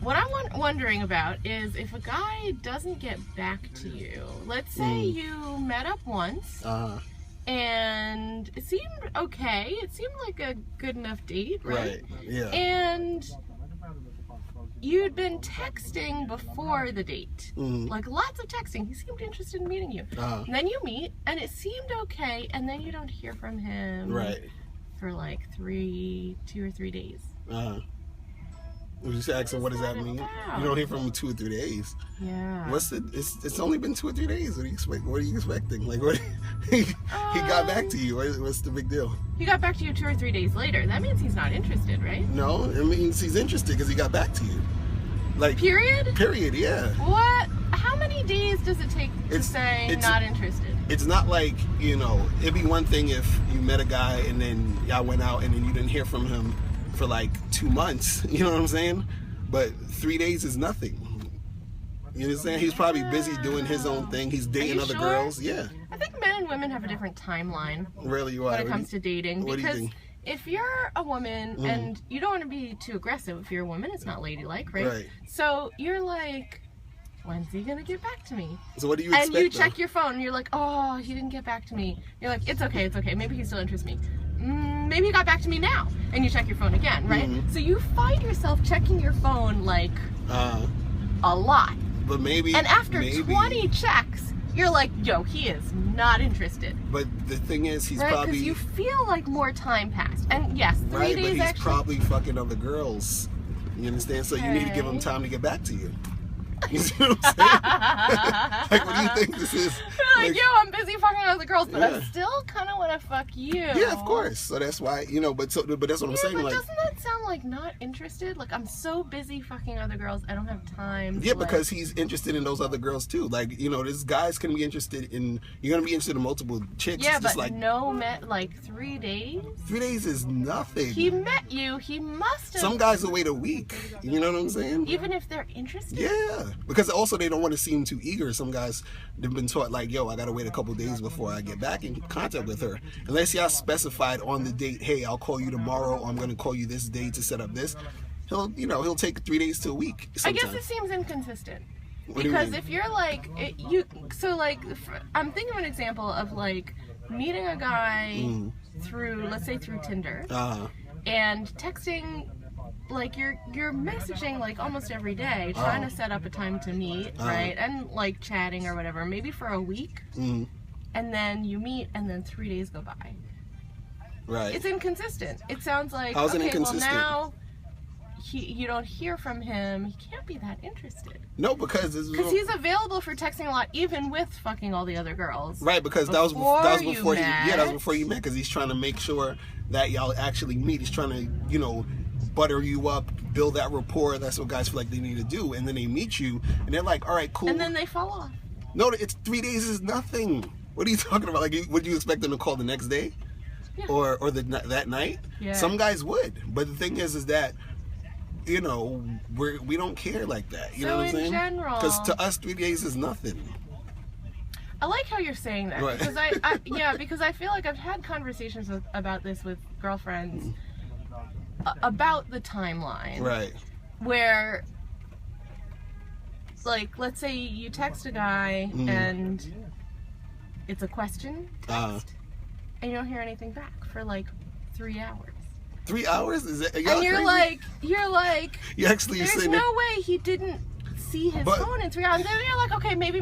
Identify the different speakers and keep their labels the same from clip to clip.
Speaker 1: what I'm wondering about is if a guy doesn't get back to you. Let's say you met up once, and it seemed okay. It seemed like a good enough date, right?
Speaker 2: Yeah.
Speaker 1: And you'd been texting before the date, like lots of texting. He seemed interested in meeting you. And then you meet, and it seemed okay, and then you don't hear from him, for like 2 or 3 days.
Speaker 2: You just ask him, what does that mean? You don't hear from him 2 or 3 days.
Speaker 1: Yeah.
Speaker 2: It's only been 2 or 3 days. What do you expect? What are you expecting? Like, what? He got back to you. What's the big deal?
Speaker 1: He got back to you 2 or 3 days later. That means he's not interested, right?
Speaker 2: No, it means he's interested because he got back to you. Like,
Speaker 1: period?
Speaker 2: Period, yeah.
Speaker 1: What? How many days does it take to say not interested?
Speaker 2: It's not like, it'd be one thing if you met a guy and then y'all went out and then you didn't hear from him for like 2 months, you know what I'm saying? But 3 days is nothing. You understand? He's probably busy doing his own thing. He's dating other girls. Yeah.
Speaker 1: I think men and women have a different timeline.
Speaker 2: Really?
Speaker 1: When it comes to dating.
Speaker 2: What do you think?
Speaker 1: If you're a woman and you don't want to be too aggressive, if you're a woman, it's not ladylike, right?
Speaker 2: Right.
Speaker 1: So you're like, when's he gonna get back to me?
Speaker 2: So what do you expect?
Speaker 1: And you check your phone and you're like, oh, he didn't get back to me. You're like, it's okay. Maybe he still interests me. Maybe he got back to me now. And you check your phone again, right? So you find yourself checking your phone like a lot.
Speaker 2: But maybe.
Speaker 1: And after 20 checks, you're like, yo, he is not interested.
Speaker 2: But the thing is, he's
Speaker 1: right?
Speaker 2: probably.
Speaker 1: Because you feel like more time passed. And yes, 3 days
Speaker 2: but he's
Speaker 1: actually.
Speaker 2: probably fucking other girls. You understand? So you need to give him time to get back to you. You see what I'm saying? Like, what do you think this is?
Speaker 1: You're like, yo, I'm busy fucking other girls, but I still kind of want to fuck you.
Speaker 2: Yeah, of course. So that's why, but that's what I'm saying.
Speaker 1: But
Speaker 2: like,
Speaker 1: doesn't that sound like not interested? Like, I'm so busy fucking other girls, I don't have time.
Speaker 2: Yeah, because he's interested in those other girls too. Like, this guys can be interested in. You're gonna be interested in multiple chicks.
Speaker 1: Yeah,
Speaker 2: it's just
Speaker 1: but
Speaker 2: like,
Speaker 1: like 3 days.
Speaker 2: 3 days is nothing.
Speaker 1: He met you. He must have.
Speaker 2: Some guys will wait a week. You know what I'm saying?
Speaker 1: Even if they're interested.
Speaker 2: Yeah, because also they don't want to seem too eager. Some guys, they've been taught like, yo, I gotta wait a couple days before I get back in contact with her. Unless y'all specified on the date, hey, I'll call you tomorrow, or I'm gonna call you this day to set up this. He'll take 3 days to a week. Sometimes.
Speaker 1: I guess it seems inconsistent.
Speaker 2: What
Speaker 1: because if you're like, I'm thinking of an example of like meeting a guy through, let's say through Tinder, and texting. Like you're messaging like almost every day, trying to set up a time to meet, right? And like chatting or whatever, maybe for a week, and then you meet, and then 3 days go by.
Speaker 2: Right.
Speaker 1: It's inconsistent. It sounds like
Speaker 2: how's it inconsistent?
Speaker 1: Well now you don't hear from him. He can't be that interested.
Speaker 2: No, because
Speaker 1: he's available for texting a lot, even with fucking all the other girls.
Speaker 2: Right, because that was before that was before you met. Because he's trying to make sure that y'all actually meet. He's trying to butter you up, build that rapport. That's what guys feel like they need to do. And then they meet you, and they're like, all right, cool.
Speaker 1: And then they fall off.
Speaker 2: No, it's 3 days is nothing. What are you talking about? Like, would you expect them to call the next day?
Speaker 1: Yeah.
Speaker 2: Or that night?
Speaker 1: Yeah.
Speaker 2: Some guys would. But the thing is that, we don't care like that. You know what I'm saying?
Speaker 1: In general.
Speaker 2: Because to us, 3 days is nothing.
Speaker 1: I like how you're saying that.
Speaker 2: Right.
Speaker 1: Because because I feel like I've had conversations about this with girlfriends. About the timeline,
Speaker 2: right?
Speaker 1: Where, like, let's say you text a guy and it's a question text, and you don't hear anything back for like 3 hours.
Speaker 2: 3 hours? Is it?
Speaker 1: And you're
Speaker 2: crazy?
Speaker 1: like,
Speaker 2: you actually
Speaker 1: there's no way he didn't see his phone in 3 hours. And then you're like, okay, maybe,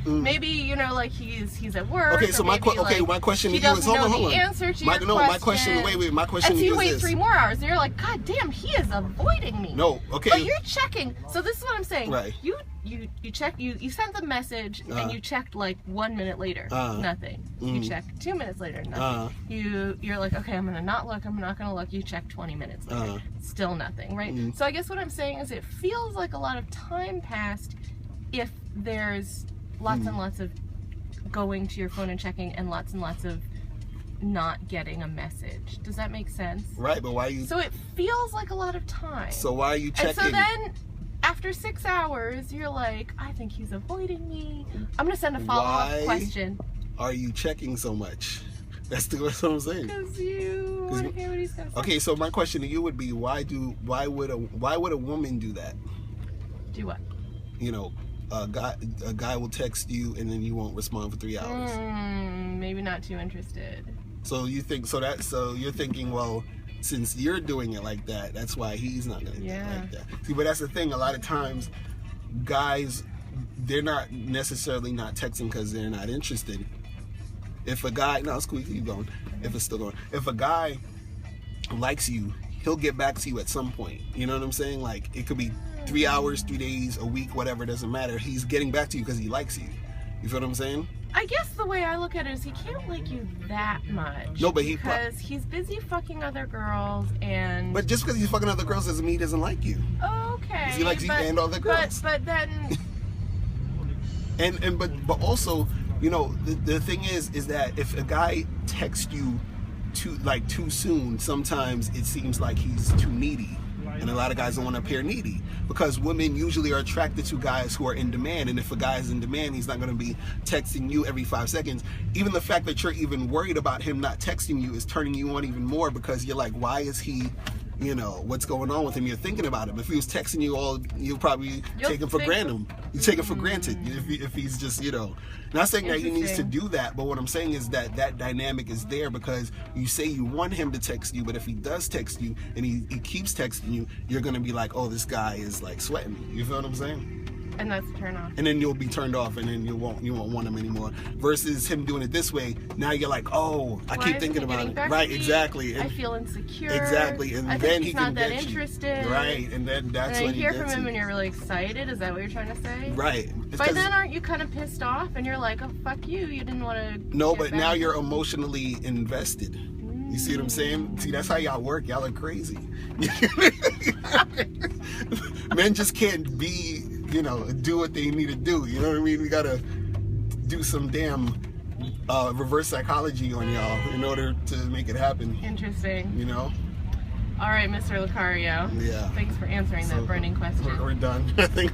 Speaker 1: like he's at work.
Speaker 2: Okay, so my question to you is, hold on.
Speaker 1: Answer to your question.
Speaker 2: My question. Wait. My question to you is
Speaker 1: wait 3 more hours, and you're like, God damn, he is avoiding me.
Speaker 2: No, okay.
Speaker 1: But you're checking. So this is what I'm saying.
Speaker 2: Right.
Speaker 1: You check. You sent the message, and you checked like 1 minute later, nothing. You checked 2 minutes later, nothing. You're like, okay, I'm gonna not look. I'm not gonna look. You check 20 minutes later, still nothing. Right. So I guess what I'm saying is, it feels like a lot of time passed if there's lots and lots of going to your phone and checking, and lots of not getting a message. Does that make sense?
Speaker 2: Right, but why you?
Speaker 1: So it feels like a lot of time.
Speaker 2: So why are you checking?
Speaker 1: And so then, after 6 hours, you're like, I think he's avoiding me. I'm gonna send a follow-up question.
Speaker 2: Are you checking so much? That's what I'm saying.
Speaker 1: Because you want to hear what he's gonna say.
Speaker 2: Okay, so my question to you would be, why would a woman do that?
Speaker 1: Do what?
Speaker 2: You know, a guy will text you and then you won't respond for 3 hours.
Speaker 1: Maybe not too interested.
Speaker 2: So you think so you're thinking, well, since you're doing it like that, that's why he's not gonna do it like that. See, but that's the thing. A lot of times, guys, they're not necessarily not texting because they're not interested. If a guy, no, it's cool, keep going. If it's still going, if a guy likes you, he'll get back to you at some point. You know what I'm saying? Like, it could be 3 hours, 3 days, a week, whatever, doesn't matter. He's getting back to you because he likes you. You feel what I'm saying?
Speaker 1: I guess the way I look at it is he can't like you that much.
Speaker 2: No, but
Speaker 1: because he's busy fucking other girls and.
Speaker 2: But just because he's fucking other girls doesn't mean he doesn't like you.
Speaker 1: Okay.
Speaker 2: He likes you and other girls.
Speaker 1: But then.
Speaker 2: but also, you know, the thing is that if a guy texts you too soon, sometimes it seems like he's too needy. And a lot of guys don't want to appear needy because women usually are attracted to guys who are in demand. And if a guy is in demand, he's not going to be texting you every 5 seconds. Even the fact that you're even worried about him not texting you is turning you on even more because you're like, why is he, you know, what's going on with him? You're thinking about him. If he was texting you all, you'll probably take him for granted. You take him for granted if he's just, you know. Not saying that he needs to do that, but what I'm saying is that dynamic is there because you say you want him to text you, but if he does text you and he keeps texting you, you're going to be like, oh, this guy is like sweating me. You feel what I'm saying?
Speaker 1: And that's a turn off.
Speaker 2: And then you'll be turned off and then you won't want him anymore. Versus him doing it this way, now you're like, oh, I keep thinking about it. Right, exactly.
Speaker 1: And I feel insecure.
Speaker 2: Exactly. And
Speaker 1: I
Speaker 2: then
Speaker 1: think he's not that interested.
Speaker 2: Right. And then that's when
Speaker 1: you hear from him and you're really excited. Is that what you're trying to say?
Speaker 2: Right.
Speaker 1: By then, aren't you kind of pissed off and you're like, oh, fuck you. You didn't want to.
Speaker 2: No, but now you're emotionally invested. You see what I'm saying? See, that's how y'all work. Y'all are crazy. Men just can't be, you know, do what they need to do. You know what I mean? We gotta do some damn reverse psychology on y'all in order to make it happen.
Speaker 1: Interesting.
Speaker 2: You know?
Speaker 1: All right, Mr. Lucario.
Speaker 2: Yeah.
Speaker 1: Thanks for answering that burning question.
Speaker 2: We're done. I think